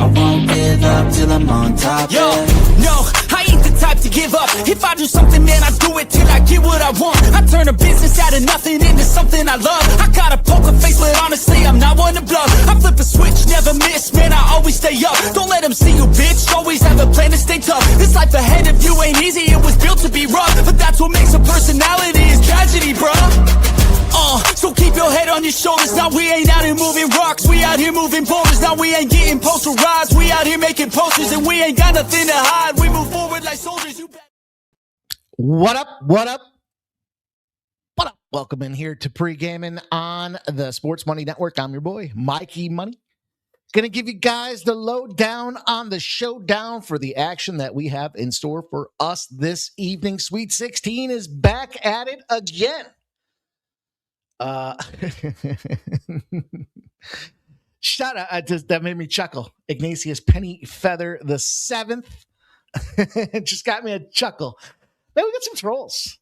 I won't give up till I'm on top. Yo, no, I ain't the type to give up. If I do something, man, I do it till I get what I want. I turn a business out of nothing into something I love. I got a poker face, but honestly, I'm not one to bluff. I flip a switch, never miss, man, I always stay up. Don't let them see you, bitch, always have a plan to stay tough. This life ahead of you ain't easy, it was built to be rough. But that's what makes a personality, is tragedy, bruh. So keep your head on your shoulders. Now we ain't out here moving rocks, we out here moving boulders. Now we ain't getting posterized, we out here making posters. And we ain't got nothing to hide, we move forward like soldiers. What up? What up? What up? Welcome in here to Pregaming on the Sports Money Network. I'm your boy, Mikey Money. Gonna give you guys the lowdown on the showdown for the action that we have in store for us this evening. Sweet 16 is back at it again. Shout out, that made me chuckle. Ignatius Penny Feather the 7th. It just got me a chuckle. Man, we got some trolls.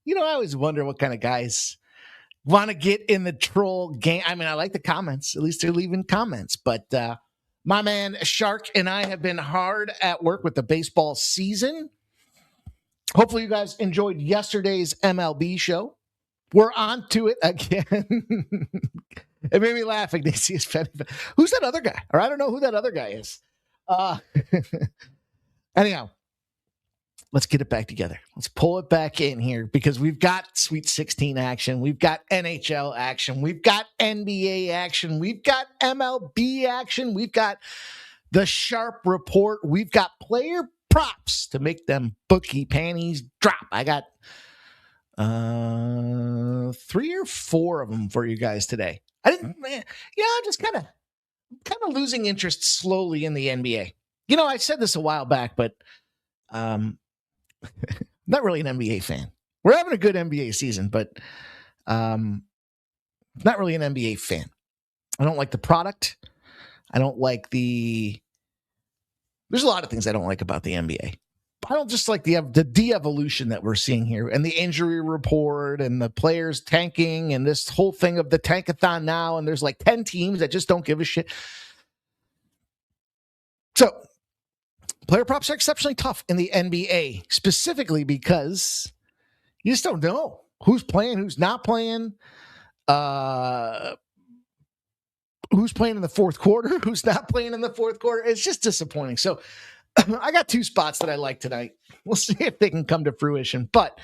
You know, I always wonder what kind of guys want to get in the troll game. I mean, I like the comments. At least they're leaving comments. But my man Shark and I have been hard at work with the baseball season. Hopefully you guys enjoyed yesterday's MLB show. We're on to it again. It made me laugh, Ignatius. Who's that other guy? Or I don't know who that other guy is. Anyhow, let's get it back together. Let's pull it back in here because we've got Sweet 16 action. We've got NHL action. We've got NBA action. We've got MLB action. We've got the Sharp Report. We've got player props to make them bookie panties drop. I got 3 or 4 of them for you guys today. I'm just kind of losing interest slowly in the NBA. You know, I said this a while back, but not really an NBA fan. We're having a good NBA season, but not really an NBA fan. I don't like the product. I don't like there's a lot of things I don't like about the NBA. I don't just like the de-evolution that we're seeing here and the injury report and the players tanking and this whole thing of the tankathon now. And there's like 10 teams that just don't give a shit. So player props are exceptionally tough in the NBA, specifically because you just don't know who's playing, who's not playing, who's playing in the fourth quarter, who's not playing in the fourth quarter. It's just disappointing. So I got 2 spots that I like tonight. We'll see if they can come to fruition. But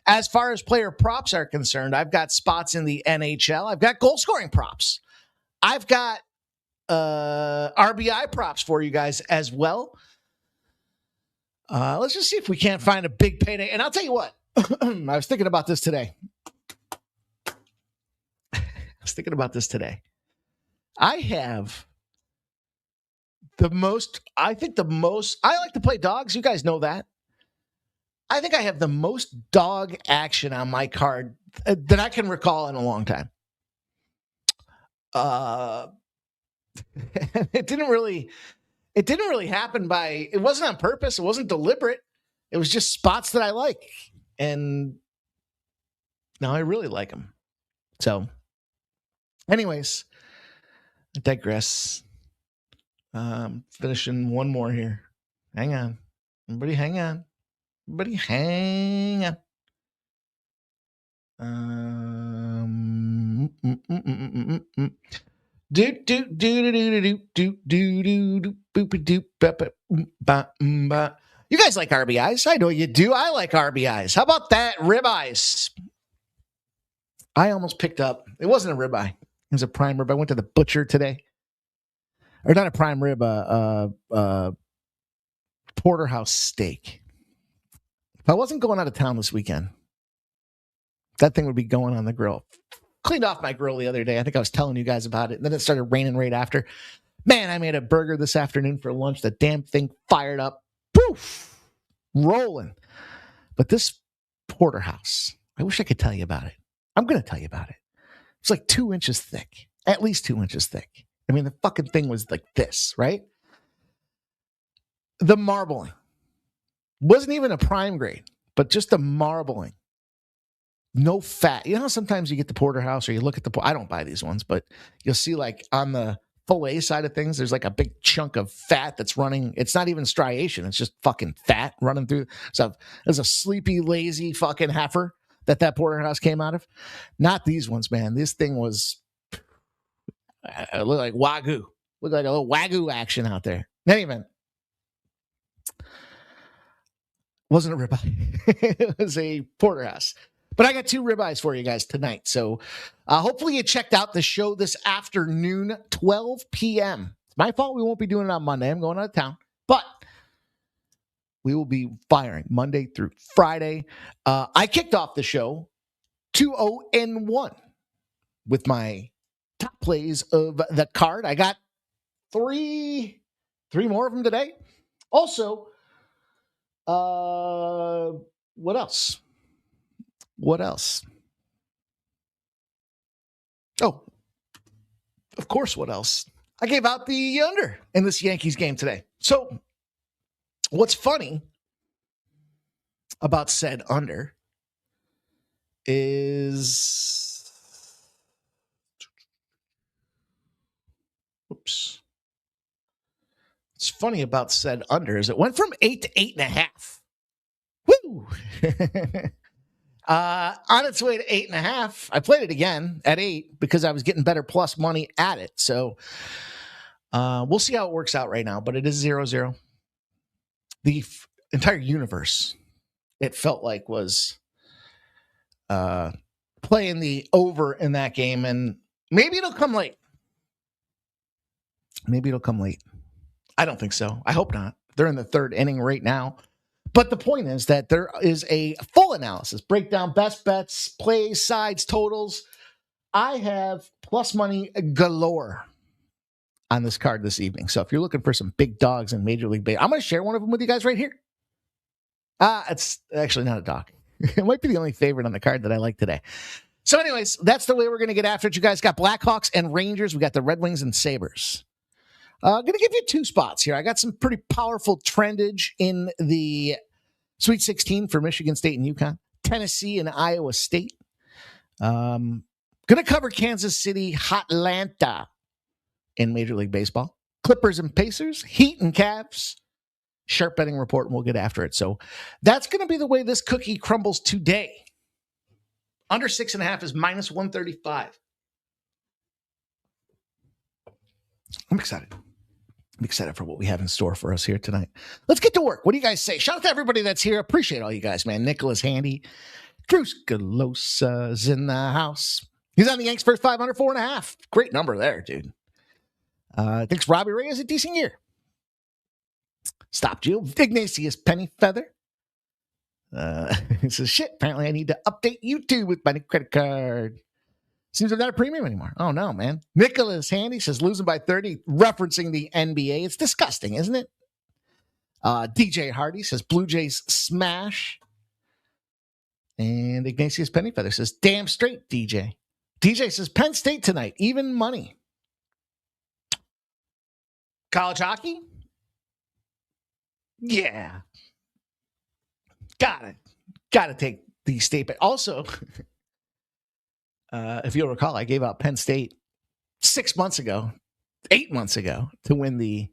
as far as player props are concerned, I've got spots in the NHL. I've got goal scoring props. I've got RBI props for you guys as well. Let's just see if we can't find a big payday. And I'll tell you what, I was thinking about this today. I have I like to play dogs. You guys know that. I think I have the most dog action on my card that I can recall in a long time. It didn't really happen it wasn't on purpose. It wasn't deliberate. It was just spots that I like. And now I really like them. So anyways, I digress. Finishing one more here. Hang on. Everybody hang on. You guys like RBIs? I know you do. I like RBIs. How about that? Ribeyes. I almost picked up. It wasn't a ribeye. It was a prime rib. I went to the butcher today. Or not a prime rib, porterhouse steak. If I wasn't going out of town this weekend, that thing would be going on the grill. Cleaned off my grill the other day. I think I was telling you guys about it. And then it started raining right after. Man, I made a burger this afternoon for lunch. The damn thing fired up. Poof! Rolling. But this porterhouse, I wish I could tell you about it. I'm going to tell you about it. It's like 2 inches thick. At least 2 inches thick. I mean, the fucking thing was like this, right? The marbling wasn't even a prime grade, but just the marbling. No fat. You know how sometimes you get the porterhouse or you look at I don't buy these ones, but you'll see like on the fillet side of things, there's like a big chunk of fat that's running. It's not even striation. It's just fucking fat running through. So there's a sleepy, lazy fucking heifer that porterhouse came out of. Not these ones, man. This thing was looked like Wagyu. Looked like a little Wagyu action out there. In any event, wasn't a ribeye. It was a porterhouse. But I got 2 ribeyes for you guys tonight. So hopefully you checked out the show this afternoon, 12 p.m. It's my fault we won't be doing it on Monday. I'm going out of town. But we will be firing Monday through Friday. I kicked off the show 2-0-1 with my top plays of the card. I got three more of them today. Also, what else? What else? Oh, of course, what else? I gave out the under in this Yankees game today. So what's funny about said under is, whoops. What's funny about said under is it went from 8 to 8.5. Woo! On its way to 8.5. I played it again at 8 because I was getting better plus money at it. So we'll see how it works out right now, but it is 0-0. The entire universe, it felt like, was playing the over in that game, and maybe it'll come late. Maybe it'll come late. I don't think so. I hope not. They're in the 3rd inning right now. But the point is that there is a full analysis, breakdown, best bets, plays, sides, totals. I have plus money galore on this card this evening. So if you're looking for some big dogs in Major League Baseball, I'm going to share one of them with you guys right here. It's actually not a dog. It might be the only favorite on the card that I like today. So anyways, that's the way we're going to get after it. You guys got Blackhawks and Rangers. We got the Red Wings and Sabres. I'm going to give you 2 spots here. I got some pretty powerful trendage in the Sweet 16 for Michigan State and UConn, Tennessee and Iowa State. Going to cover Kansas City, Hotlanta in Major League Baseball. Clippers and Pacers, Heat and Cavs. Sharp betting report, and we'll get after it. So that's going to be the way this cookie crumbles today. Under 6.5 is minus 135. I'm excited. I'm excited for what we have in store for us here tonight. Let's get to work. What do you guys say? Shout out to everybody that's here. Appreciate all you guys, man. Nicholas Handy. Cruz Galosa's in the house. He's on the Yanks first 5 under 4.5. Great number there, dude. Thinks Robbie Ray has a decent year. Stop, Jill. Ignatius Pennyfeather. He says, shit, apparently I need to update YouTube with my new credit card. Seems I'm not a premium anymore. Oh, no, man. Nicholas Handy says, losing by 30, referencing the NBA. It's disgusting, isn't it? DJ Hardy says, Blue Jays smash. And Ignatius Pennyfeather says, damn straight, DJ. DJ says, Penn State tonight, even money. College hockey? Yeah. Got to take the state. But also, if you'll recall, I gave out Penn State 8 months ago, to win the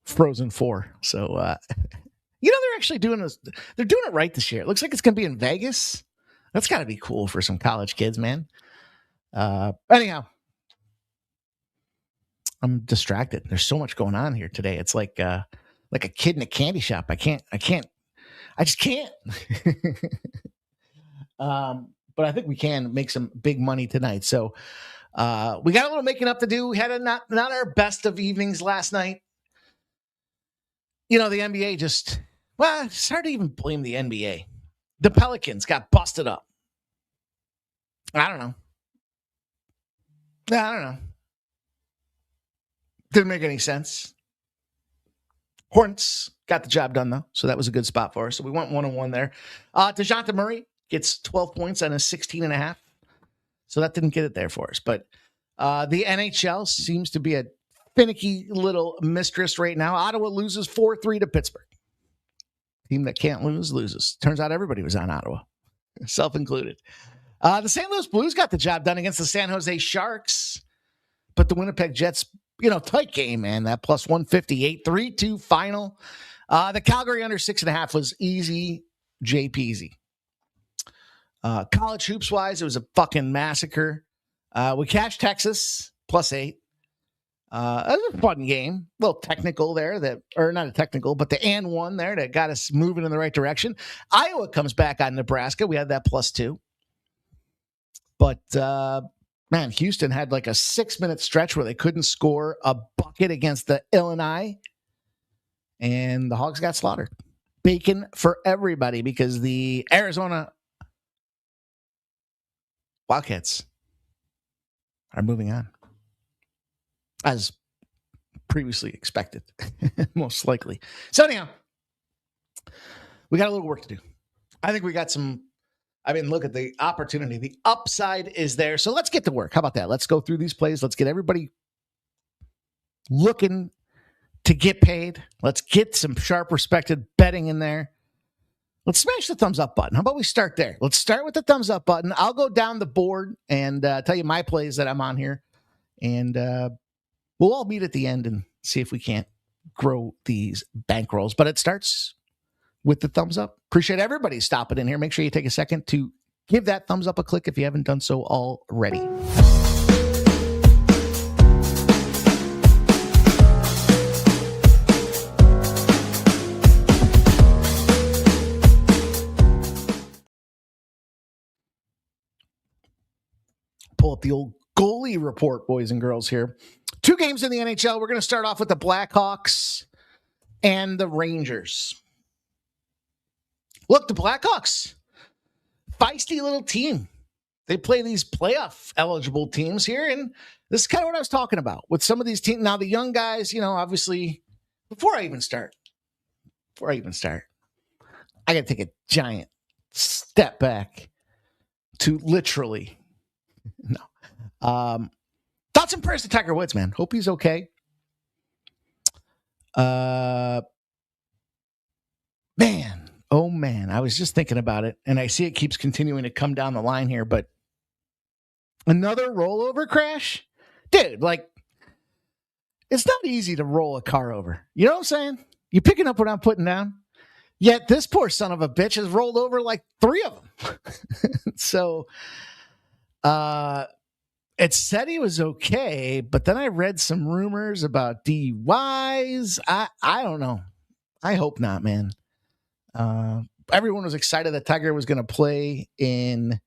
Frozen Four. So, they're actually doing this. They're doing it right this year. It looks like it's going to be in Vegas. That's got to be cool for some college kids, man. Anyhow, I'm distracted. There's so much going on here today. It's like a kid in a candy shop. I just can't. But I think we can make some big money tonight. So we got a little making up to do. We had not our best of evenings last night. The NBA it's hard to even blame the NBA. The Pelicans got busted up. I don't know. Didn't make any sense. Hornets got the job done, though, so that was a good spot for us. So we went 1-1 there. DeJounte Murray gets 12 points on a 16.5, so that didn't get it there for us. But the NHL seems to be a finicky little mistress right now. Ottawa loses 4-3 to Pittsburgh. Team that can't lose, loses. Turns out everybody was on Ottawa, self-included. The St. Louis Blues got the job done against the San Jose Sharks. But the Winnipeg Jets, tight game, man. That plus 158, 3-2 final. The Calgary under 6.5 was easy, JPeasy. College hoops wise, it was a fucking massacre. We cashed Texas plus 8. It was a fun game. A little technical there, or not a technical, but the and one there that got us moving in the right direction. Iowa comes back on Nebraska. We had that plus 2. But, man, Houston had like a 6-minute stretch where they couldn't score a bucket against the Illinois. And the Hogs got slaughtered. Bacon for everybody because the Arizona Wildcats are moving on. As previously expected, most likely. So anyhow, we got a little work to do. I think we got look at the opportunity. The upside is there. So let's get to work. How about that? Let's go through these plays. Let's get everybody looking to get paid. Let's get some sharp, respected betting in there. Let's smash the thumbs up button. How about we start there? Let's start with the thumbs up button. I'll go down the board and tell you my plays that I'm on here. And we'll all meet at the end and see if we can't grow these bankrolls. But it starts with the thumbs up. Appreciate everybody stopping in here. Make sure you take a second to give that thumbs up a click if you haven't done so already. Pull up the old goalie report, boys and girls here. 2 games in the NHL. We're going to start off with the Blackhawks and the Rangers. Look, the Blackhawks, feisty little team. They play these playoff eligible teams here, and this is kind of what I was talking about with some of these teams. Now, the young guys, obviously, before I even start, I got to take a giant step back to literally... No. Thoughts and prayers to Tiger Woods, man. Hope he's okay. Man. Oh, man. I was just thinking about it, and I see it keeps continuing to come down the line here, but another rollover crash? Dude, it's not easy to roll a car over. You know what I'm saying? You picking up what I'm putting down? Yet this poor son of a bitch has rolled over like 3 of them. So... it said he was okay, but then I read some rumors about DUIs. I don't know. I hope not, man. Everyone was excited that Tiger was going to play in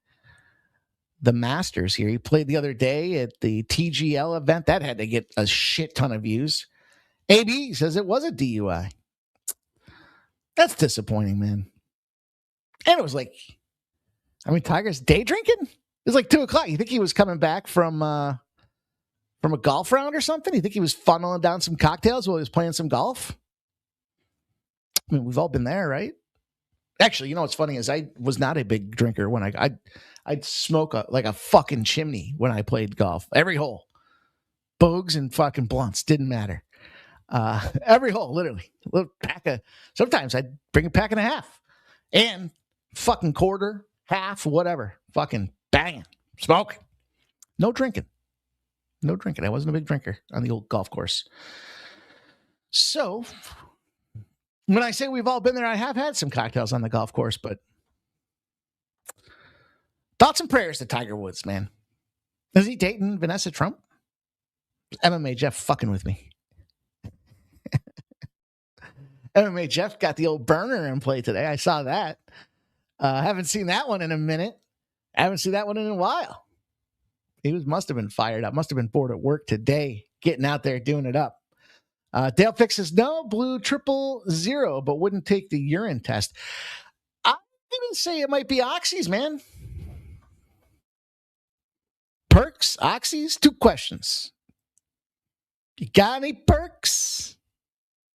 the Masters here. He played the other day at the TGL event. That had to get a shit ton of views. AB says it was a DUI. That's disappointing, man. And it was Tiger's day drinking? It was like 2:00. You think he was coming back from a golf round or something? You think he was funneling down some cocktails while he was playing some golf? I mean, we've all been there, right? Actually, what's funny is I was not a big drinker when I'd smoke like a fucking chimney when I played golf. Every hole. Bogues and fucking blunts. Didn't matter. Every hole, literally. A little sometimes I'd bring a pack and a half. And fucking quarter, half, whatever. Fucking banging, smoking. No drinking. I wasn't a big drinker on the old golf course. So, when I say we've all been there, I have had some cocktails on the golf course, but thoughts and prayers to Tiger Woods, man. Is he dating Vanessa Trump? MMA Jeff fucking with me. MMA Jeff got the old burner in play today. I saw that. Haven't seen that one in a minute. I haven't seen that one in a while. He must have been fired up. Must have been bored at work today, getting out there doing it up. Dale Fix says, no, blue 000, but wouldn't take the urine test. I'm going to say it might be oxys, man. Perks, oxys, 2 questions. You got any perks?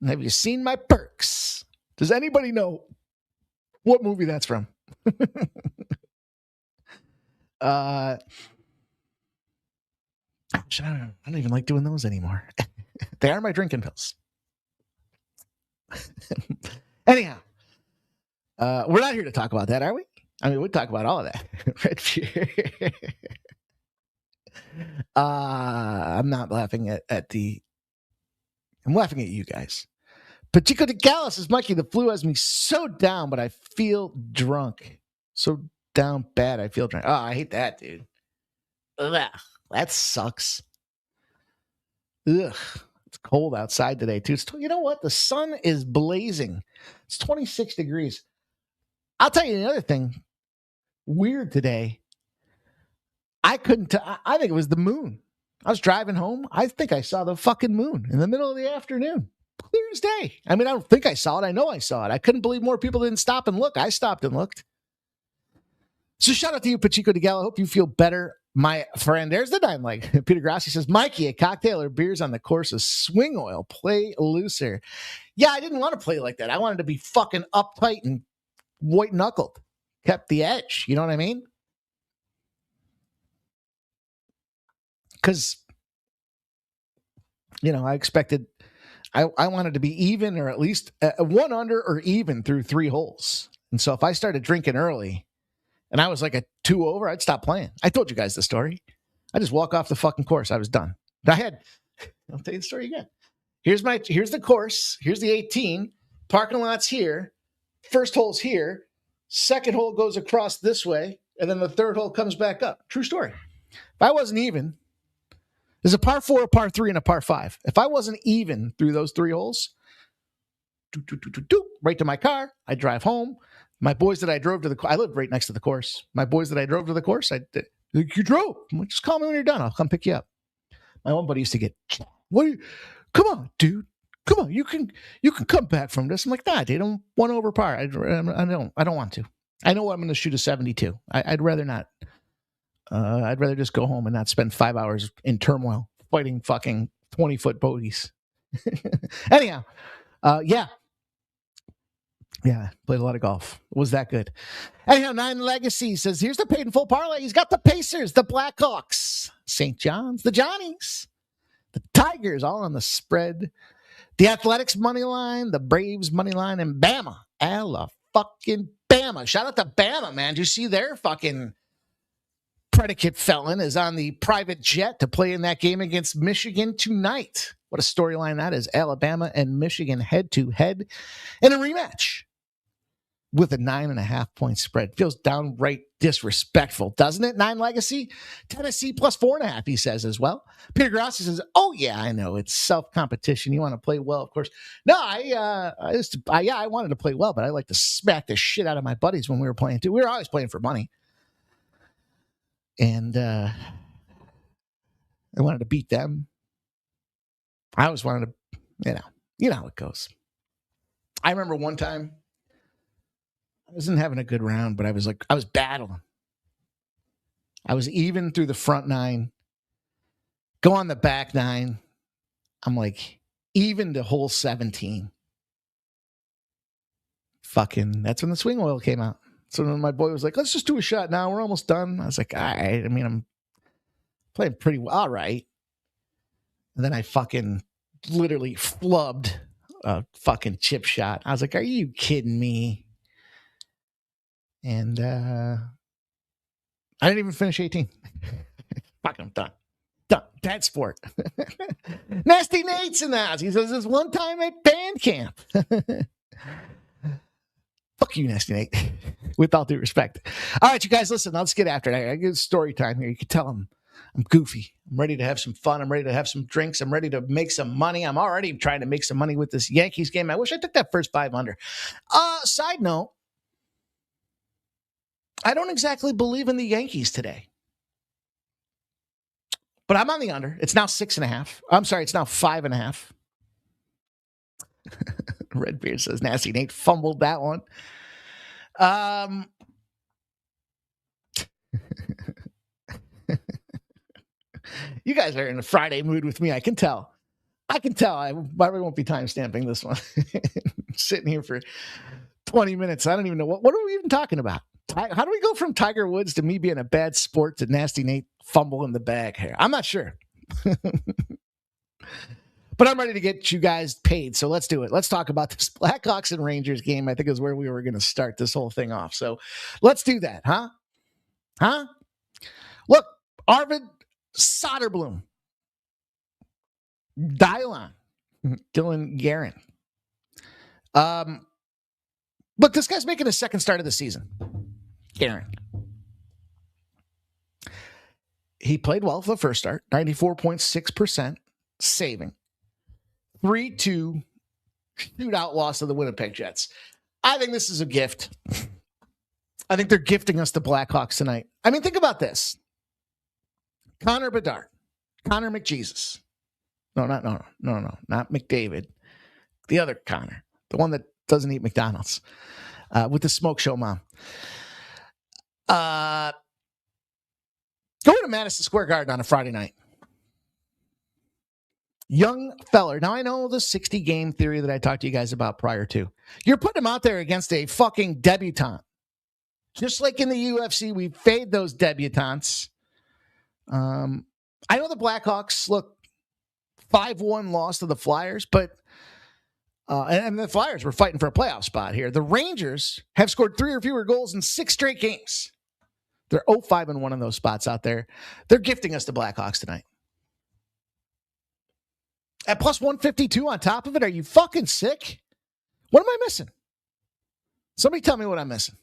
Have you seen my perks? Does anybody know what movie that's from? I don't even like doing those anymore. They are my drinking pills. Anyhow, we're not here to talk about that, are we? I mean, we'll talk about all of that. I'm not laughing at the. I'm laughing at you guys. Pachico de Gala says, Mikey, the flu has me so down, but I feel drunk. So down bad, I feel drunk. Oh, I hate that, dude. Ugh, that sucks. Ugh. It's cold outside today, too. You know what? The sun is blazing. It's 26 degrees. I'll tell you another thing. Weird today. I couldn't I think it was the moon. I was driving home. I think I saw the fucking moon in the middle of the afternoon. Clear as day. I mean, I don't think I saw it. I know I saw it. I couldn't believe more people didn't stop and look. I stopped and looked. So shout out to you, Pachico de Gala. Hope you feel better, my friend. There's the dime leg. Peter Grassi says, Mikey, a cocktail or beers on the course of swing oil. Play looser. Yeah, I didn't want to play like that. I wanted to be fucking uptight and white knuckled. Kept the edge. You know what I mean? Because, I expected, I wanted to be even or at least one under or even through 3 holes. And so if I started drinking early and I was like a 2 over, I'd stop playing. I told you guys the story. I just walk off the fucking course. I was done. I'll tell you the story again. Here's the course. Here's the 18. Parking lot's here. First hole's here. Second hole goes across this way. And then the third hole comes back up. True story. If I wasn't even, there's a par 4, a par 3, and a par 5. If I wasn't even through those 3 holes, right to my car, I drive home. My boys that I drove to I live right next to the course. My boys that I drove to the course, you drove. I'm like, just call me when you're done. I'll come pick you up. My one buddy used to get, come on, dude. Come on, you can come back from this. I'm like, nah, dude, I'm 1 over par. I don't want to. I know I'm going to shoot a 72. I'd rather not. I'd rather just go home and not spend 5 hours in turmoil fighting fucking 20-foot bogeys. Anyhow, yeah, played a lot of golf. It was that good. Anyhow, 9 Legacy says, here's the paid in full parlay. He's got the Pacers, the Blackhawks, St. John's, the Johnnies, the Tigers, all on the spread. The Athletics money line, the Braves money line, and Bama. Fucking Bama. Shout out to Bama, man. Do you see their fucking predicate felon is on the private jet to play in that game against Michigan tonight? What a storyline that is. Alabama and Michigan head-to-head in a rematch with a 9.5 point spread. Feels downright disrespectful, doesn't it? 9 Legacy. Tennessee plus 4.5, he says as well. Peter Grassi says, oh, yeah, I know. It's self-competition. You want to play well, of course. No, I wanted to play well, but I like to smack the shit out of my buddies when we were playing, too. We were always playing for money. And I wanted to beat them. I always wanted to, you know how it goes. I remember one time, I wasn't having a good round, but I was battling. I was even through the front 9, go on the back 9. I'm like, even to hole 17. Fucking, that's when the swing oil came out. So when my boy was like, let's just do a shot now. We're almost done. I was like, all right. I mean, I'm playing pretty well. All right. And then I fucking literally flubbed a fucking chip shot. I was like, are you kidding me? And I didn't even finish 18. Fucking, I'm done. Done. Bad sport. Nasty Nate's in the house. He says, this one time at band camp. Fuck you, Nasty Nate. With all due respect. All right, you guys, listen, let's get after it. I get story time here. You can tell I'm goofy. I'm ready to have some fun. I'm ready to have some drinks. I'm ready to make some money. I'm already trying to make some money with this Yankees game. I wish I took that first 5 under. Side note, I don't exactly believe in the Yankees today. But I'm on the under. It's now 6.5. I'm sorry, it's now 5.5. Redbeard says Nasty Nate fumbled that one. You guys are in a Friday mood with me. I can tell. I probably won't be timestamping this one. Sitting here for 20 minutes. I don't even know. What are we even talking about? How do we go from Tiger Woods to me being a bad sport to Nasty Nate fumbling the bag here? I'm not sure. But I'm ready to get you guys paid, so let's do it. Let's talk about this Blackhawks and Rangers game, I think is where we were going to start this whole thing off. So let's do that, huh? Look, Arvid Soderblom. Dylan. Dylan Guerin. Look, this guy's making his second start of the season. Guerin. He played well for the first start. 94.6% saving. 3-2 shootout loss of the Winnipeg Jets. I think this is a gift. I think they're gifting us the Blackhawks tonight. I mean, think about this. Connor Bedard. Connor McJesus. No, not McDavid. The other Connor. The one that doesn't eat McDonald's. With the smoke show mom. Going to Madison Square Garden on a Friday night. Young feller. Now, I know the 60-game theory that I talked to you guys about prior to. You're putting him out there against a fucking debutante. Just like in the UFC, we fade those debutantes. I know the Blackhawks, look, 5-1 loss to the Flyers, but and the Flyers were fighting for a playoff spot here. The Rangers have scored 3 or fewer goals in 6 straight games. They're 0-5-1 in those spots out there. They're gifting us the Blackhawks tonight. At plus 152 on top of it, are you fucking sick? What am I missing? Somebody tell me what I'm missing.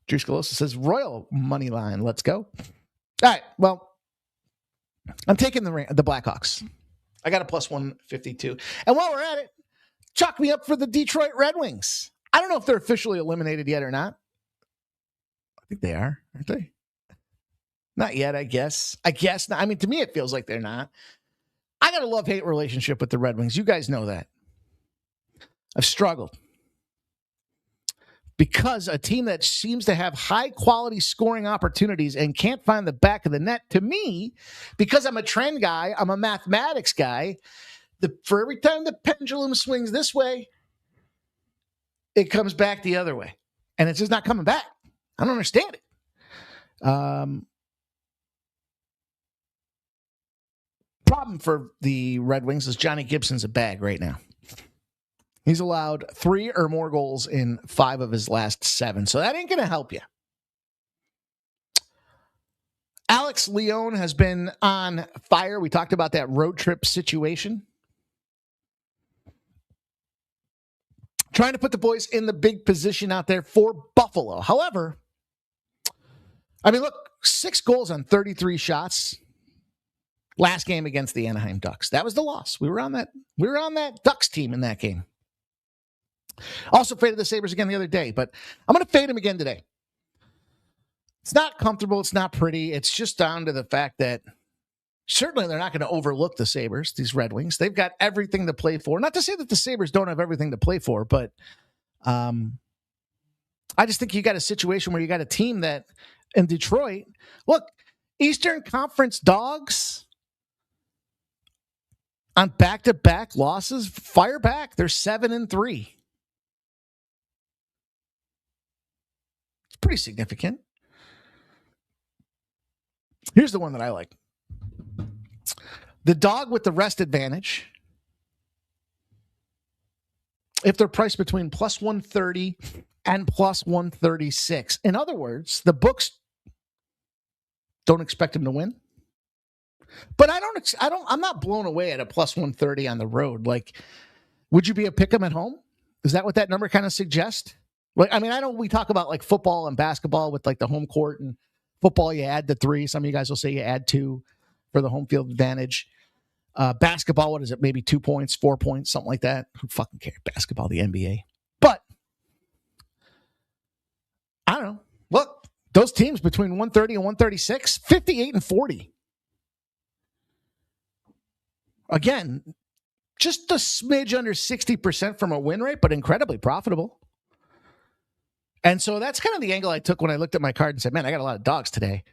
Drew Scalosa says, Royal money line. Let's go. All right. Well, I'm taking the Blackhawks. I got a plus 152. And while we're at it, chalk me up for the Detroit Red Wings. I don't know if they're officially eliminated yet or not. I think they are, aren't they? Not yet, I guess. Not. I mean, to me, it feels like they're not. I got a love-hate relationship with the Red Wings. You guys know that. I've struggled. Because a team that seems to have high-quality scoring opportunities and can't find the back of the net, to me, because I'm a trend guy, I'm a mathematics guy, for every time the pendulum swings this way, it comes back the other way. And it's just not coming back. I don't understand it. Problem for the Red Wings is Johnny Gibson's a bag right now. He's allowed 3 or more goals in 5 of his last 7. So that ain't going to help you. Alex Leone has been on fire. We talked about that road trip situation. Trying to put the boys in the big position out there for Buffalo. However, I mean, look, 6 goals on 33 shots. Last game against the Anaheim Ducks. That was the loss. We were on that Ducks team in that game. Also faded the Sabres again the other day, but I'm going to fade them again today. It's not comfortable. It's not pretty. It's just down to the fact that certainly they're not going to overlook the Sabres, these Red Wings. They've got everything to play for. Not to say that the Sabres don't have everything to play for, but I just think you got a situation where you got a team that in Detroit, look, Eastern Conference dogs on back-to-back losses, fire back. They're 7-3. It's pretty significant. Here's the one that I like. The dog with the rest advantage. If they're priced between plus 130 and plus 136. In other words, the books don't expect them to win. But I'm not blown away at a plus 130 on the road. Like, would you be a pick 'em at home? Is that what that number kind of suggests? Like, I mean, I know we talk about like football and basketball with like the home court, and football, you add the 3. Some of you guys will say you add 2 for the home field advantage. Basketball, what is it? Maybe 2 points, 4 points, something like that. Who fucking cares? Basketball, the NBA. But I don't know. Look, those teams between 130 and 136, 58-40. Again, just a smidge under 60% from a win rate, but incredibly profitable. And so that's kind of the angle I took when I looked at my card and said, man, I got a lot of dogs today.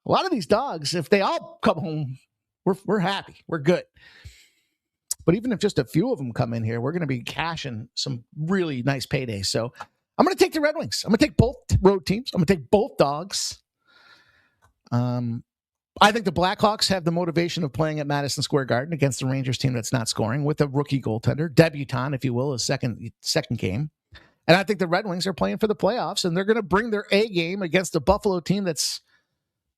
A lot of these dogs, if they all come home, we're happy. We're good. But even if just a few of them come in here, we're going to be cashing some really nice paydays. So I'm going to take the Red Wings. I'm going to take both road teams. I'm going to take both dogs. I think the Blackhawks have the motivation of playing at Madison Square Garden against the Rangers team that's not scoring with a rookie goaltender, debutant, if you will, a second game. And I think the Red Wings are playing for the playoffs, and they're going to bring their A game against the Buffalo team that's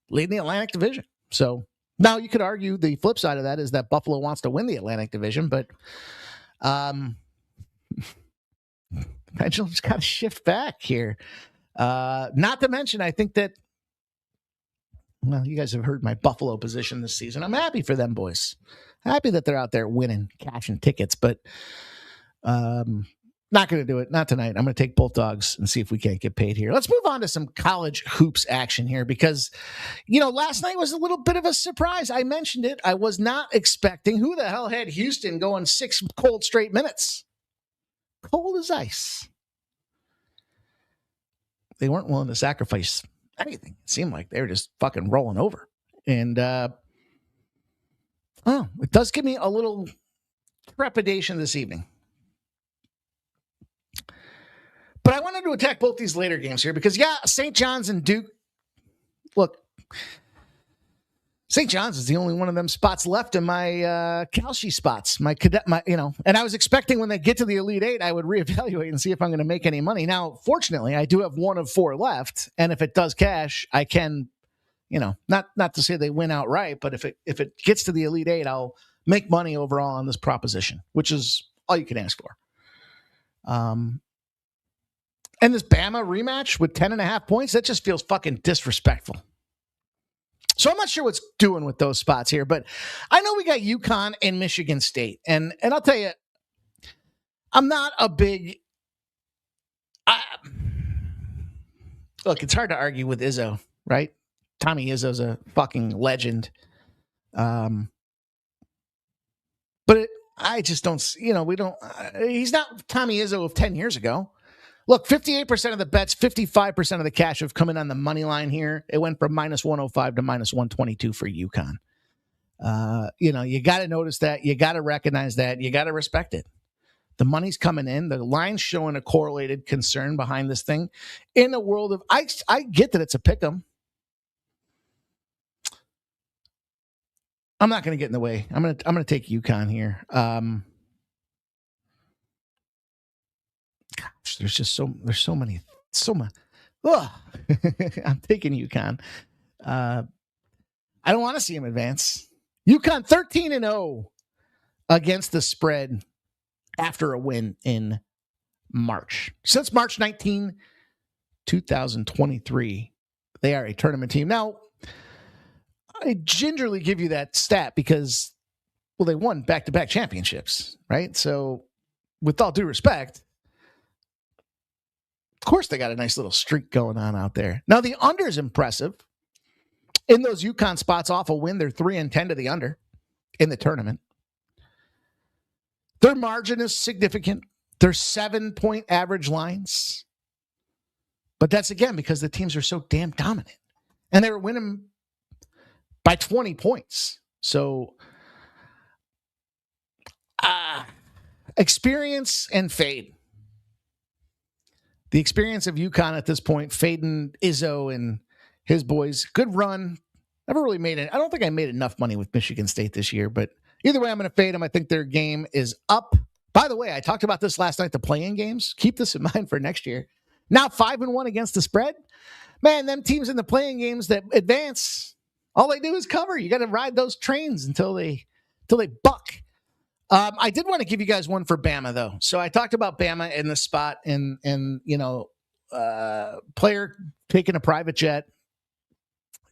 leading the Atlantic Division. So now you could argue the flip side of that is that Buffalo wants to win the Atlantic Division, but pendulum's got to shift back here. Not to mention, I think that, well, you guys have heard my Buffalo position this season. I'm happy for them boys. Happy that they're out there winning, cashing tickets, but not going to do it. Not tonight. I'm going to take both dogs and see if we can't get paid here. Let's move on to some college hoops action here because, last night was a little bit of a surprise. I mentioned it. I was not expecting. Who the hell had Houston going 6 cold straight minutes? Cold as ice. They weren't willing to sacrifice anything. It seemed like they were just fucking rolling over. And, it does give me a little trepidation this evening. But I wanted to attack both these later games here because, St. John's and Duke. Look, St. John's is the only one of them spots left in my Kalshi spots, my cadet, and I was expecting when they get to the Elite Eight, I would reevaluate and see if I'm going to make any money. Now, fortunately, I do have 1 of 4 left, and if it does cash, I can, not to say they win outright, but if it gets to the Elite Eight, I'll make money overall on this proposition, which is all you can ask for. And this Bama rematch with 10.5 points, that just feels fucking disrespectful. So I'm not sure what's doing with those spots here, but I know we got UConn and Michigan State. And I'll tell you, I'm not a big... look, it's hard to argue with Izzo, right? Tommy Izzo's a fucking legend. But I just don't... he's not Tommy Izzo of 10 years ago. Look, 58% of the bets, 55% of the cash have come in on the money line here. It went from -105 to -122 for UConn. You got to notice that. You got to recognize that. You got to respect it. The money's coming in. The line's showing a correlated concern behind this thing. In a world of, I get that it's a pick 'em. I'm not going to get in the way. I'm going to take UConn here. Gosh, there's so many. I'm taking UConn. I don't want to see him advance. UConn 13-0 against the spread after a win in March. Since March 19, 2023, they are a tournament team. Now, I gingerly give you that stat because, well, they won back-to-back championships, right? So, with all due respect, of course, they got a nice little streak going on out there. Now, the under is impressive. In those UConn spots off a win, they're 3-10 to the under in the tournament. Their margin is significant. They're 7-point average lines. But that's, again, because the teams are so damn dominant. And they were winning by 20 points. So, experience and fade. The experience of UConn at this point, fading Izzo and his boys. Good run. Never really made it. I don't think I made enough money with Michigan State this year, but either way, I'm going to fade them. I think their game is up. By the way, I talked about this last night, the play-in games. Keep this in mind for next year. Now 5-1 against the spread. Man, them teams in the play-in games that advance, all they do is cover. You got to ride those trains until they buck. I did want to give you guys one for Bama, though. So I talked about Bama in the spot and player taking a private jet. I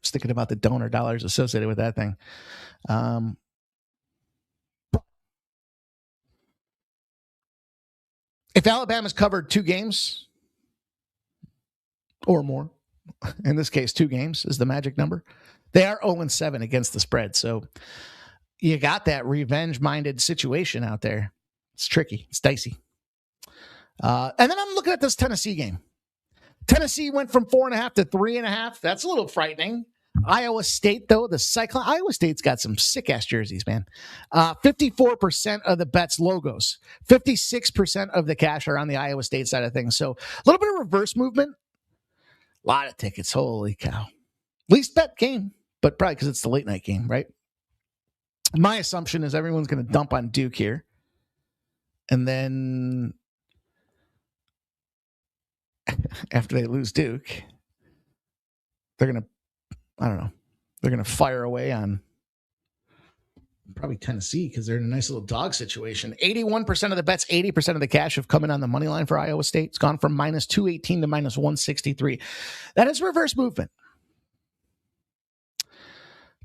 was thinking about the donor dollars associated with that thing. If Alabama's covered 2 games or more, in this case, 2 games is the magic number, they are 0-7 against the spread. So you got that revenge-minded situation out there. It's tricky. It's dicey. And then I'm looking at this Tennessee game. Tennessee went from 4.5 to 3.5. That's a little frightening. Iowa State, though, the Cyclone. Iowa State's got some sick-ass jerseys, man. 54% of the bets logos. 56% of the cash are on the Iowa State side of things. So a little bit of reverse movement. A lot of tickets. Holy cow. Least bet game, but probably because it's the late-night game, right? My assumption is everyone's going to dump on Duke here. And then after they lose Duke, they're going to fire away on probably Tennessee because they're in a nice little dog situation. 81% of the bets, 80% of the cash have come in on the money line for Iowa State. It's gone from minus 218 to minus 163. That is reverse movement.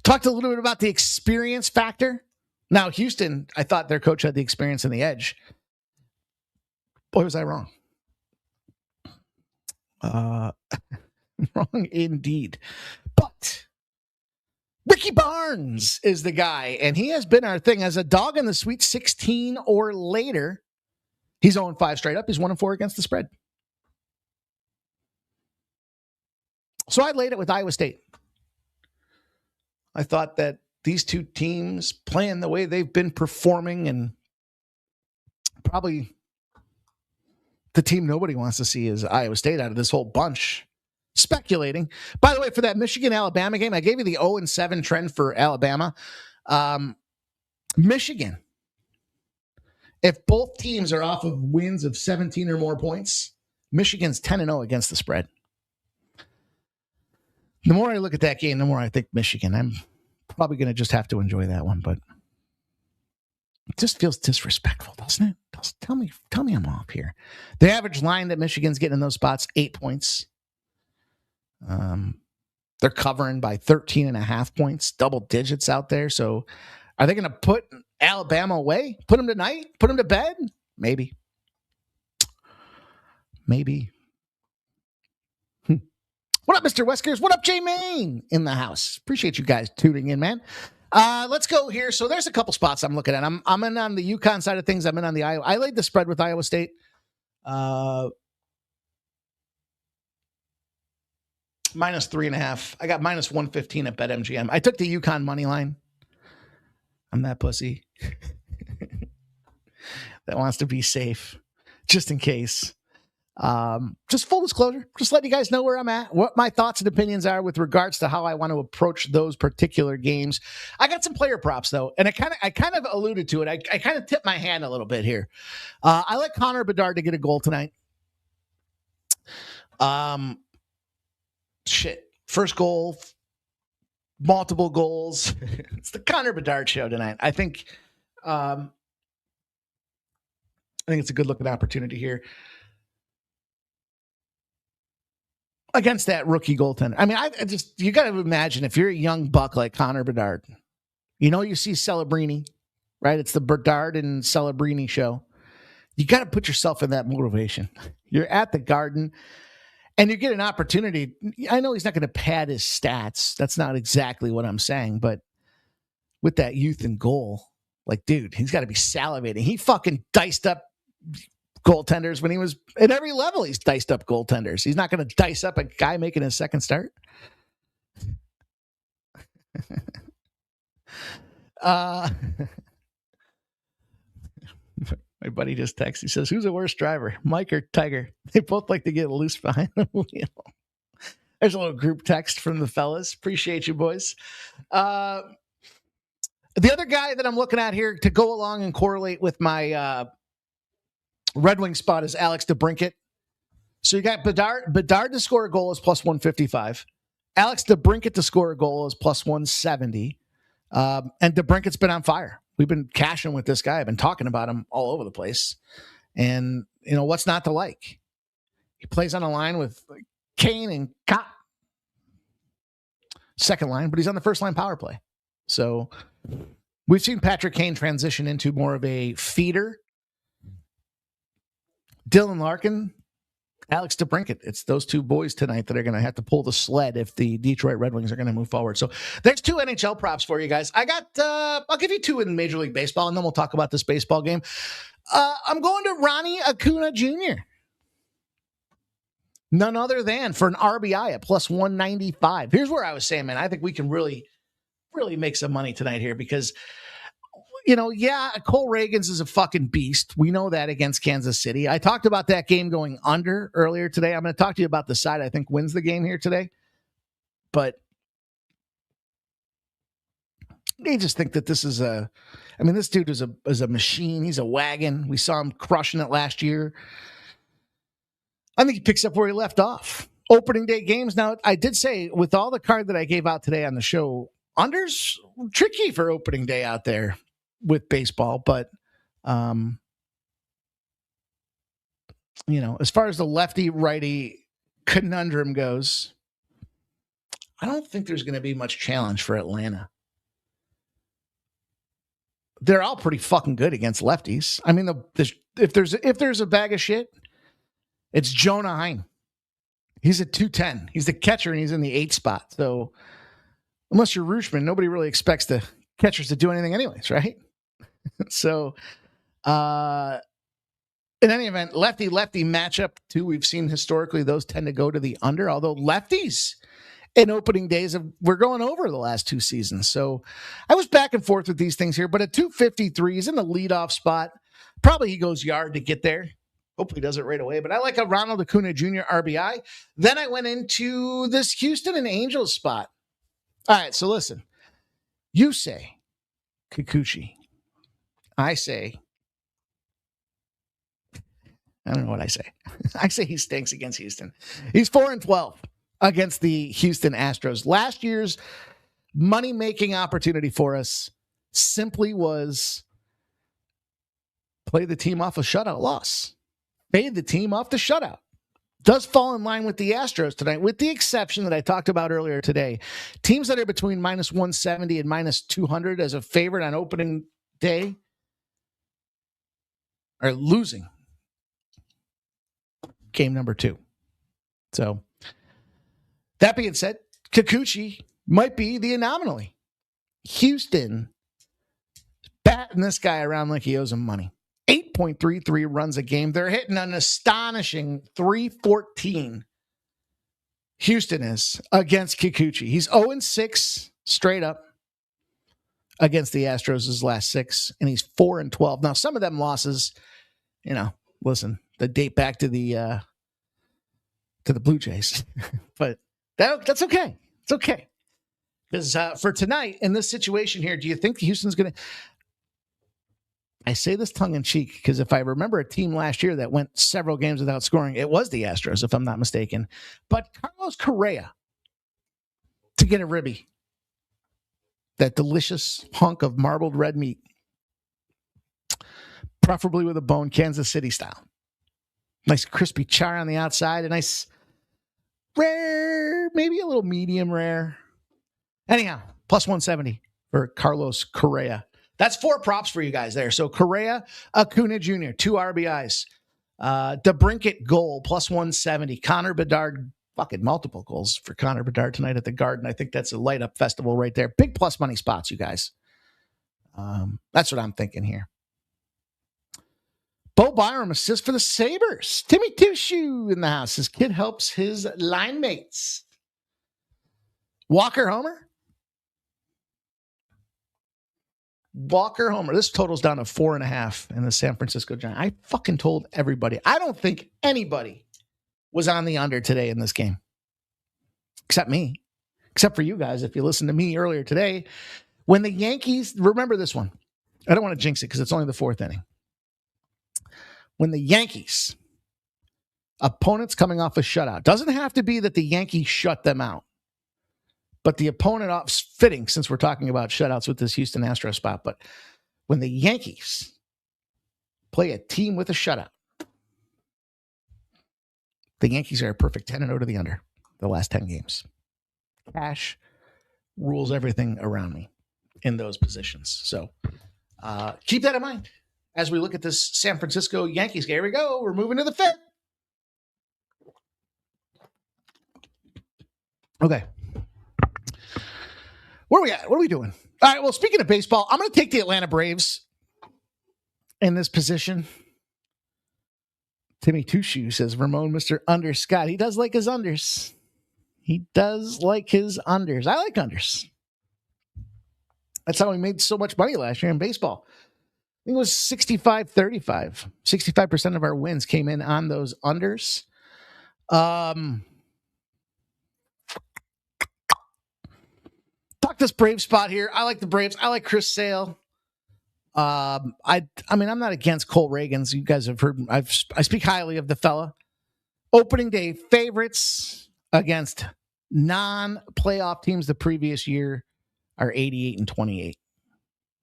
Talked a little bit about the experience factor. Now, Houston, I thought their coach had the experience and the edge. Boy, was I wrong. Wrong indeed. But Ricky Barnes is the guy, and he has been our thing as a dog in the Sweet 16 or later. He's 0-5 straight up. He's 1-4 against the spread. So I laid it with Iowa State. I thought that these two teams playing the way they've been performing, and probably the team nobody wants to see is Iowa State out of this whole bunch. Speculating. By the way, for that Michigan-Alabama game, I gave you the 0-7 trend for Alabama. Michigan, if both teams are off of wins of 17 or more points, Michigan's 10-0 against the spread. The more I look at that game, the more I think Michigan. I'm probably going to just have to enjoy that one, but it just feels disrespectful, doesn't it? Tell me I'm off here. The average line that Michigan's getting in those spots, 8 points. They're covering by 13.5 points, double digits out there. So are they going to put Alabama away? Put them tonight? Put them to bed? Maybe. What up, Mr. Weskers? What up, J Main in the house? Appreciate you guys tuning in, man. Let's go here. So there's a couple spots I'm looking at. I'm in on the UConn side of things. I'm in on the Iowa. I laid the spread with Iowa State. Minus 3.5. I got minus 115 at BetMGM. I took the UConn money line. I'm that pussy that wants to be safe, just in case. Just full disclosure, just letting you guys know where I'm at, what my thoughts and opinions are with regards to how I want to approach those particular games. I got some player props though, and I kind of alluded to it. I kind of tipped my hand a little bit here. I like Connor Bedard to get a goal tonight. First goal, multiple goals. It's the Connor Bedard show tonight. I think it's a good looking opportunity here against that rookie goaltender. I mean, you got to imagine if you're a young buck like Connor Bedard, you see Celebrini, right? It's the Bedard and Celebrini show. You got to put yourself in that motivation. You're at the Garden. And you get an opportunity. I know he's not going to pad his stats. That's not exactly what I'm saying. But with that youth and goal, like, dude, he's got to be salivating. He fucking diced up goaltenders when he was at every level. He's diced up goaltenders. He's not going to dice up a guy making his second start. My buddy just texted. He says, who's a worse driver, Mike or Tiger? They both like to get loose behind the wheel. There's a little group text from the fellas. Appreciate you, boys. The other guy that I'm looking at here to go along and correlate with my Red Wing spot is Alex DeBrincat. So you got Bedard to score a goal is plus 155. Alex DeBrincat to score a goal is plus 170. And DeBrincat's been on fire. We've been cashing with this guy. I've been talking about him all over the place. And, what's not to like? He plays on a line with Kane and Kopp. Second line, but he's on the first line power play. So we've seen Patrick Kane transition into more of a feeder. Dylan Larkin, Alex DeBrincat. It's those two boys tonight that are going to have to pull the sled if the Detroit Red Wings are going to move forward. So there's two NHL props for you guys. I'll give you two in Major League Baseball, and then we'll talk about this baseball game. I'm going to Ronnie Acuna Jr. None other than for an RBI at plus 195. Here's where I was saying, man, I think we can really, really make some money tonight here because Cole Reagans is a fucking beast. We know that against Kansas City. I talked about that game going under earlier today. I'm going to talk to you about the side I think wins the game here today. But they just think that this is this dude is a machine. He's a wagon. We saw him crushing it last year. I think he picks up where he left off. Opening day games. Now, I did say with all the card that I gave out today on the show, unders tricky for opening day out there with baseball. But, as far as the lefty-righty conundrum goes, I don't think there's going to be much challenge for Atlanta. They're all pretty fucking good against lefties. I mean, if there's a bag of shit, it's Jonah Heim. He's at 210. He's the catcher, and he's in the 8 spot. So unless you're Rooshman, nobody really expects the catchers to do anything anyways, right? So in any event, lefty-lefty matchup, too, we've seen historically those tend to go to the under, although lefties in opening days we're going over the last 2 seasons. So I was back and forth with these things here, but at 253, he's in the leadoff spot. Probably he goes yard to get there. Hopefully does it right away. But I like a Ronald Acuna Jr. RBI. Then I went into this Houston and Angels spot. All right, so listen. You say Kikuchi. I say, I don't know what I say. I say he stinks against Houston. He's 4-12 against the Houston Astros. Last year's money-making opportunity for us simply was play the team off a shutout loss. Fade the team off the shutout. Does fall in line with the Astros tonight, with the exception that I talked about earlier today. Teams that are between minus 170 and minus 200 as a favorite on opening day are losing game number 2. So that being said, Kikuchi might be the anomaly. Houston batting this guy around like he owes him money. 8.33 runs a game. They're hitting an astonishing 314. Houston is against Kikuchi. He's 0-6 straight up against the Astros his last 6, and he's 4-12. Now, some of them losses, listen, they date back to the Blue Jays, but that's okay. It's okay. Because for tonight, in this situation here, do you think Houston's going to... I say this tongue-in-cheek because if I remember a team last year that went several games without scoring, it was the Astros, if I'm not mistaken. But Carlos Correa to get a ribby, that delicious hunk of marbled red meat, preferably with a bone, Kansas City style. Nice crispy char on the outside, a nice rare, maybe a little medium rare. Anyhow, plus 170 for Carlos Correa. That's 4 props for you guys there. So Correa, Acuna Jr., 2 RBIs. DeBrincat goal, plus 170. Connor Bedard, fucking multiple goals for Connor Bedard tonight at the Garden. I think that's a light up festival right there. Big plus money spots, you guys. That's what I'm thinking here. Bo Byram assist for the Sabres. Timmy Two-Shoe in the house. His kid helps his line mates. Walker homer. This totals down to 4.5 in the San Francisco Giants. I fucking told everybody. I don't think anybody was on the under today in this game. Except me. Except for you guys, if you listened to me earlier today. When the Yankees, remember this one. I don't want to jinx it because it's only the 4th inning. When the Yankees, opponents coming off a shutout, doesn't have to be that the Yankees shut them out. But the opponent off fitting, since we're talking about shutouts with this Houston Astros spot. But when the Yankees play a team with a shutout, the Yankees are a perfect 10-0 to the under the last 10 games. Cash rules everything around me in those positions. So keep that in mind as we look at this San Francisco Yankees game. Here we go. We're moving to the 5th. Okay. Where are we at? What are we doing? All right, well, speaking of baseball, I'm going to take the Atlanta Braves in this position. Timmy Two-Shoe says, Ramon, Mr. Under Scott. He does like his unders. I like unders. That's how we made so much money last year in baseball. I think it was 65-35. 65% of our wins came in on those unders. Talk this Brave spot here. I like the Braves. I like Chris Sale. I mean, I'm not against Cole Reagans. You guys have heard. I speak highly of the fella Opening day favorites against non-playoff teams the previous year are 88-28.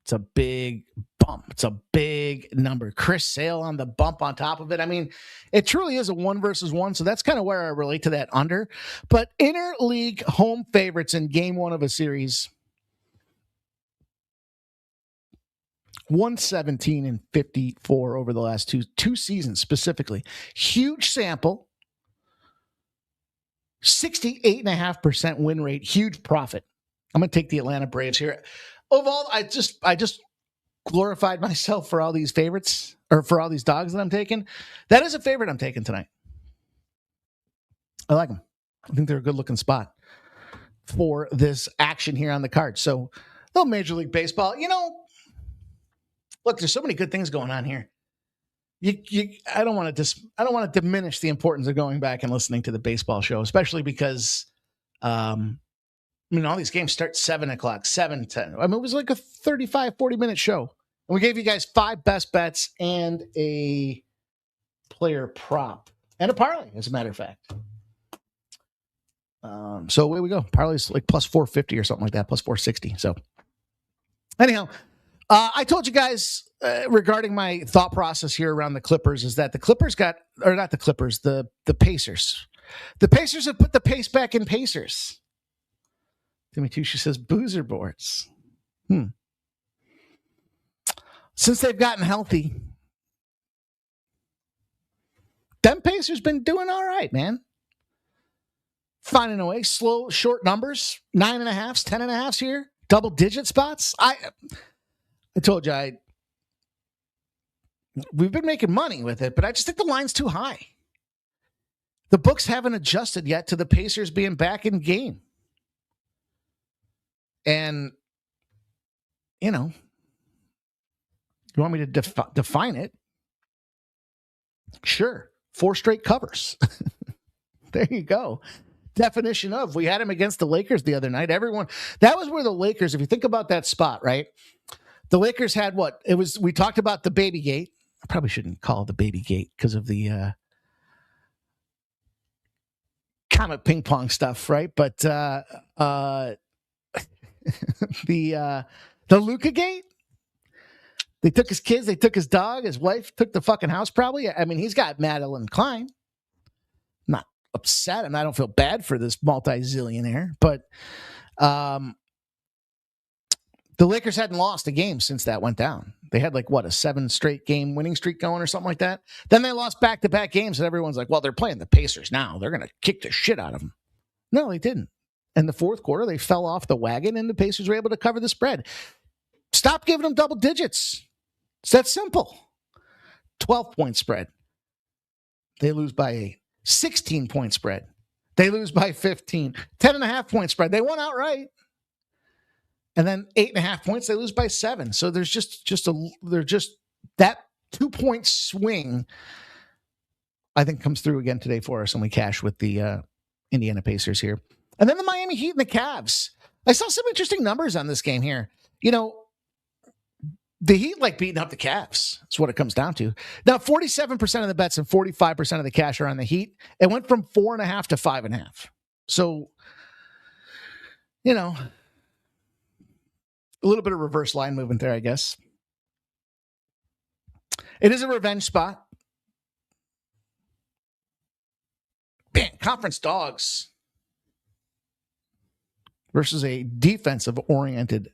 It's a big bump. It's a big number. Chris Sale on the bump on top of it. I mean, it truly is a 1 versus 1, so that's kind of where I relate to that under. But interleague home favorites in game 1 of a series, 117-54 over the last two seasons specifically. Huge sample. 68.5% win rate. Huge profit. I'm going to take the Atlanta Braves here. Overall, I just glorified myself for all these favorites, or for all these dogs that I'm taking. That is a favorite I'm taking tonight. I like them. I think they're a good-looking spot for this action here on the card. So, little Major League Baseball. You know, look, there's so many good things going on here. I don't want to diminish the importance of going back and listening to the baseball show, especially because, I mean, all these games start 7 o'clock, 7:10. I mean, it was like a 35, 40-minute show. And we gave you guys 5 best bets and a player prop and a parlay, as a matter of fact. So away we go. Parlay's like plus 450 or something like that, plus 460. So anyhow, I told you guys regarding my thought process here around the Clippers is that the Clippers not the Clippers, the Pacers. The Pacers have put the pace back in Pacers. Timmy Tusha says boozer boards. Since they've gotten healthy, them Pacers been doing all right, man. Finding a way, slow, short numbers, 9.5s, 10.5s here, double-digit spots. I told you we've been making money with it, but I just think the line's too high. The books haven't adjusted yet to the Pacers being back in game. And, you know, you want me to define it? Sure. 4 straight covers. There you go. Definition of. We had him against the Lakers the other night. That was where the Lakers, if you think about that spot, right? The Lakers had what? We talked about the baby gate. I probably shouldn't call it the baby gate because of the comet ping pong stuff, right? But the Luka gate. They took his kids, they took his dog, his wife took the fucking house probably. I mean, he's got Madeline Klein. Not upset, and I don't feel bad for this multi-zillionaire, but the Lakers hadn't lost a game since that went down. They had like, what, a 7 straight game winning streak going or something like that. Then they lost back-to-back games, and everyone's like, well, they're playing the Pacers now. They're going to kick the shit out of them. No, they didn't. In the fourth quarter, they fell off the wagon, and the Pacers were able to cover the spread. Stop giving them double digits. It's that simple. 12-point spread. They lose by 8. 16-point spread. They lose by 15. 10.5-point spread. They won outright. And then 8.5 points, they lose by 7. So there's just that 2-point swing, I think, comes through again today for us, and we cash with the Indiana Pacers here. And then the Miami Heat and the Cavs. I saw some interesting numbers on this game here. You know, the Heat like beating up the Cavs. That's what it comes down to. Now, 47% of the bets and 45% of the cash are on the Heat. It went from 4.5 to 5.5. So, you know, a little bit of reverse line movement there, I guess. It is a revenge spot. Man, conference dogs versus a defensive-oriented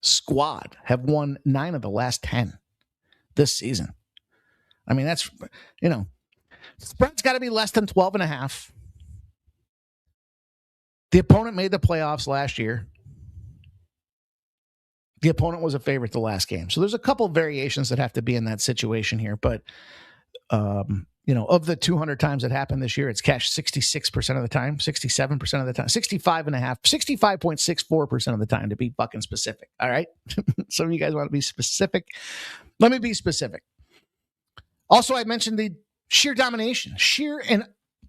squad have won 9 of the last 10 this season. I mean, that's, you know, spread's got to be less than 12.5. The opponent made the playoffs last year. The opponent was a favorite the last game. So there's a couple of variations that have to be in that situation here. But, you know, of the 200 times that happened this year, it's cashed 66% of the time, 67% of the time, 65.64% of the time, to be fucking specific. All right. Some of you guys want to be specific. Let me be specific. Also, I mentioned the sheer domination, sheer and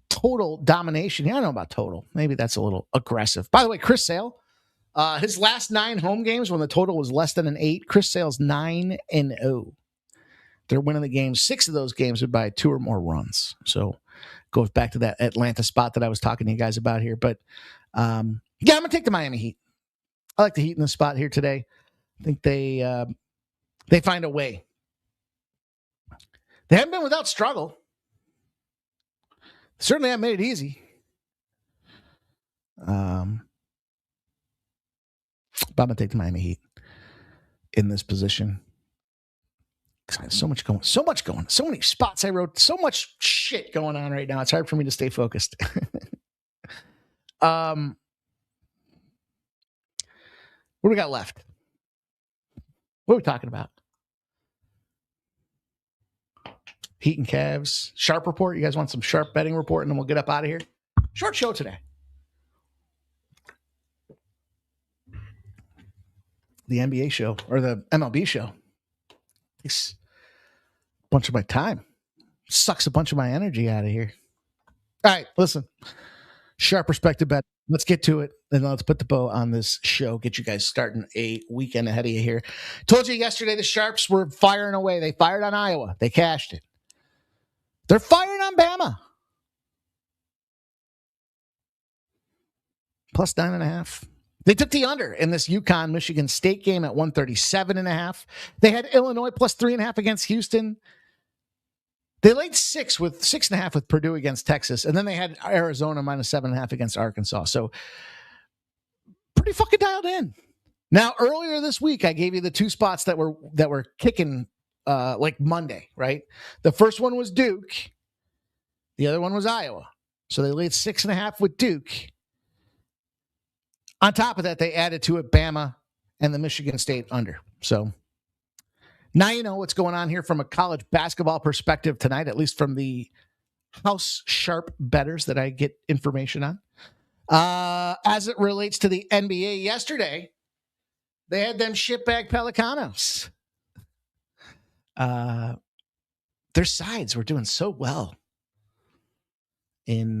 total domination. Yeah, I don't know about total. Maybe that's a little aggressive. By the way, Chris Sale, his last 9 home games when the total was less than an 8, Chris Sale's 9-0. They're winning the game. 6 of those games are by 2 or more runs. So Goes back to that Atlanta spot that I was talking to you guys about here. But yeah, I'm going to take the Miami Heat. I like the Heat in this spot here today. I think they find a way. They haven't been without struggle. Certainly haven't made it easy. But I'm going to take the Miami Heat in this position. So much going, so many spots I wrote, so much shit going on right now. It's hard for me to stay focused. What do we got left? What are we talking about? Heat and Cavs. Sharp report. You guys want some sharp betting report, and then we'll get up out of here. Short show today. The NBA show or the MLB show. Takes a bunch of my time. Sucks a bunch of my energy out of here. All right, listen. Sharp perspective bet. Let's get to it, and let's put the bow on this show. Get you guys starting a weekend ahead of you here. Told you yesterday the Sharps were firing away. They fired on Iowa. They cashed it. They're firing on Bama. Plus 9.5. They took the under in this UConn-Michigan State game at 137.5. They had Illinois plus 3.5 against Houston. They laid 6.5 with Purdue against Texas, and then they had Arizona minus 7.5 against Arkansas. So pretty fucking dialed in. Now, earlier this week, I gave you the two spots that were kicking like Monday, right? The first one was Duke. The other one was Iowa. So they laid 6.5 with Duke. On top of that, they added to it Bama and the Michigan State under. So now you know what's going on here from a college basketball perspective tonight, at least from the house sharp bettors that I get information on. As it relates to the NBA yesterday, they had them shitbag Pelicanos. Their sides were doing so well in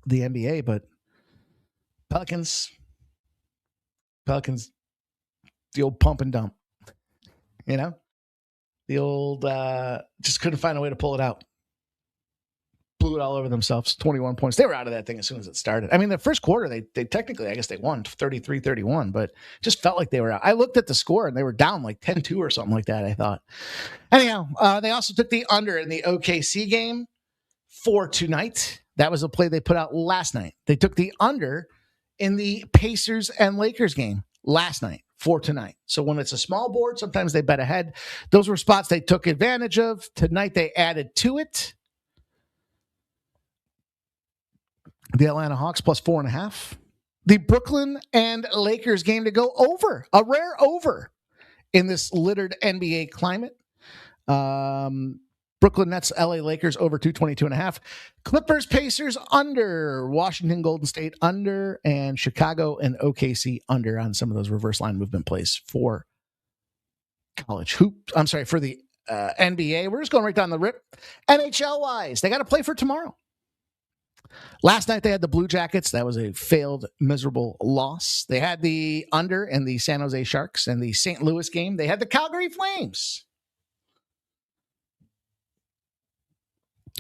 the NBA, but Pelicans, the old pump and dump, you know, the old, just couldn't find a way to pull it out. Blew it all over themselves. 21 points. They were out of that thing as soon as it started. I mean, the first quarter, they technically, I guess they won 33-31, but just felt like they were out. I looked at the score and they were down like 10-2 or something like that, I thought. Anyhow, they also took the under in the OKC game for tonight. That was a play they put out last night. They took the under in the Pacers and Lakers game last night for tonight. So when it's a small board, sometimes they bet ahead. Those were spots they took advantage of. Tonight they added to it. The Atlanta Hawks plus 4.5. The Brooklyn and Lakers game to go over. A rare over in this littered NBA climate. Brooklyn Nets, LA Lakers over 222.5. Clippers, Pacers under. Washington, Golden State under. And Chicago and OKC under on some of those reverse line movement plays for college hoop. I'm sorry, for the NBA. We're just going right down the rip. NHL wise, they got to play for tomorrow. Last night they had the Blue Jackets. That was a failed, miserable loss. They had the under in the San Jose Sharks and the St. Louis game. They had the Calgary Flames.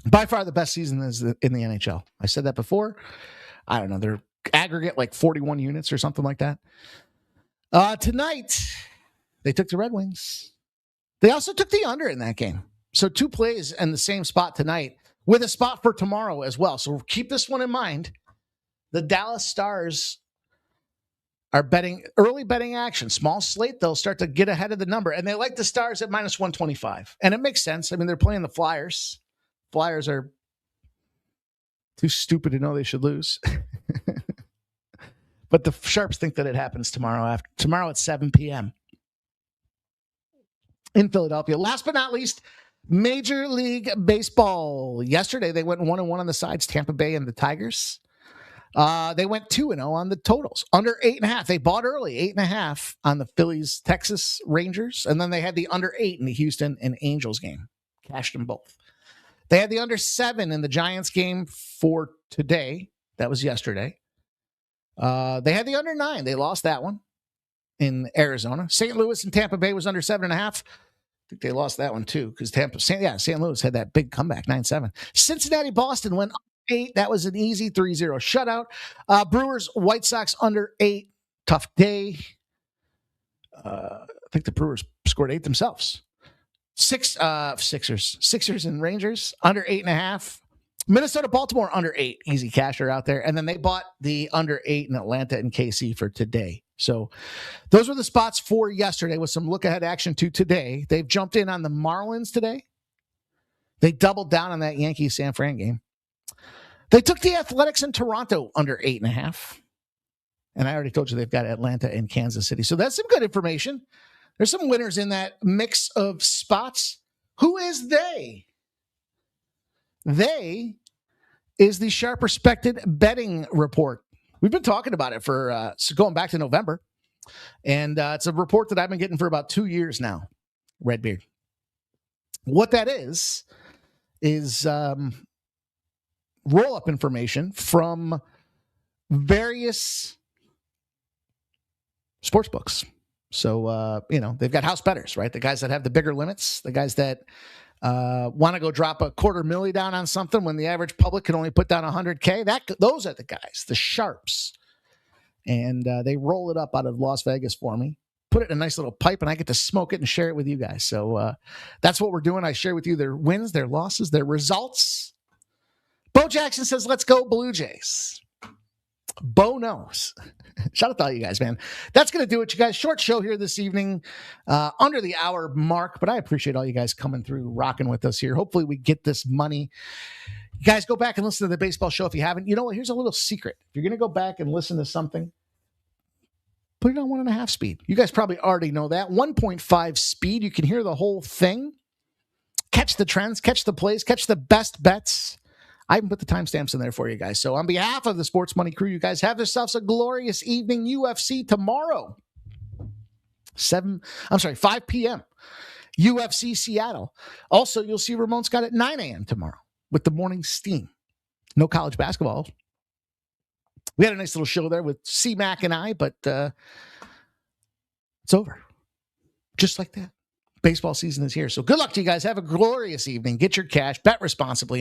By far the best season is in the NHL. I said that before. I don't know. They're aggregate like 41 units or something like that. Tonight, they took the Red Wings. They also took the under in that game. So 2 plays in the same spot tonight with a spot for tomorrow as well. So keep this one in mind. The Dallas Stars are early betting action. Small slate, they'll start to get ahead of the number. And they like the Stars at minus 125. And it makes sense. I mean, they're playing the Flyers. Flyers are too stupid to know they should lose. But the Sharps think that it happens tomorrow at 7 p.m. in Philadelphia. Last but not least, Major League Baseball. Yesterday, they went 1-1 on the sides, Tampa Bay and the Tigers. They went 2-0 on the totals. Under 8.5. They bought early, 8.5 on the Phillies, Texas Rangers. And then they had the under 8 in the Houston and Angels game. Cashed them both. They had the under 7 in the Giants game for today. That was yesterday. They had the under 9. They lost that one in Arizona. St. Louis and Tampa Bay was under 7.5. think they lost that one too because St. Louis had that big comeback, 9-7. Cincinnati, Boston went 8. That was an easy 3-0 shutout. Brewers, White Sox under 8. Tough day. I think the Brewers scored 8 themselves. Sixers and Rangers under 8.5. Minnesota, Baltimore under 8. Easy casher out there. And then they bought the under 8 in Atlanta and KC for today. So those were the spots for yesterday with some look-ahead action to today. They've jumped in on the Marlins today. They doubled down on that Yankees-San Fran game. They took the Athletics in Toronto under 8.5. And I already told you they've got Atlanta and Kansas City. So that's some good information. There's some winners in that mix of spots. Who is they? They is the Sharp Respected Betting Report. We've been talking about it for going back to November. And it's a report that I've been getting for about 2 years now, Redbeard. What that is roll-up information from various sports books. So, they've got house bettors, right? The guys that have the bigger limits, the guys that want to go drop $250,000 down on something when the average public can only put down $100K. Those are the guys, the sharps. And they roll it up out of Las Vegas for me, put it in a nice little pipe, and I get to smoke it and share it with you guys. So that's what we're doing. I share with you their wins, their losses, their results. Bo Jackson says, let's go Blue Jays. Bo knows. Shout out to all you guys, man. That's going to do it, you guys. Short show here this evening, under the hour mark, but I appreciate all you guys coming through, rocking with us here. Hopefully we get this money. You guys go back and listen to the baseball show if you haven't. You know what? Here's a little secret. If you're going to go back and listen to something, put it on 1.5 speed. You guys probably already know that. 1.5 speed. You can hear the whole thing. Catch the trends, catch the plays, catch the best bets. I even put the timestamps in there for you guys. So on behalf of the Sports Money crew, you guys have yourselves a glorious evening. UFC tomorrow, 5 p.m. UFC Seattle. Also, you'll see Ramon Scott at 9 a.m. tomorrow with the morning steam. No college basketball. We had a nice little show there with C-Mac and I, but it's over. Just like that. Baseball season is here. So good luck to you guys. Have a glorious evening. Get your cash. Bet responsibly.